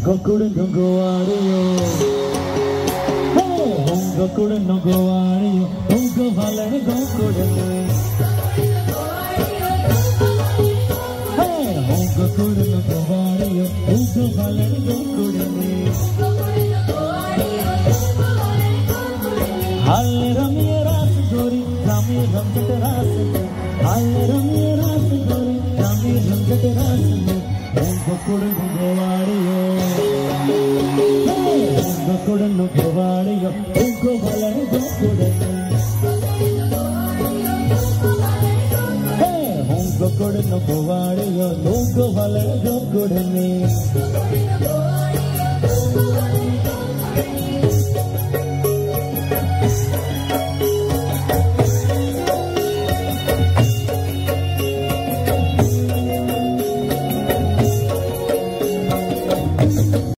Gokuden no goariyo, hey, Gokuden no goariyo, Go Valan Gokuden. Hey, Gokuden no goariyo, Go Valan Gokuden. Hal ramiye ras gori, rami ramjat ras. Hal ramiye ras gori, rami ramjat ras. Gokuden no goariyo. Gokuden no goariyo, Go Valan Gokuden. Hey, Gokuden no goariyo, Go Valan Gokuden.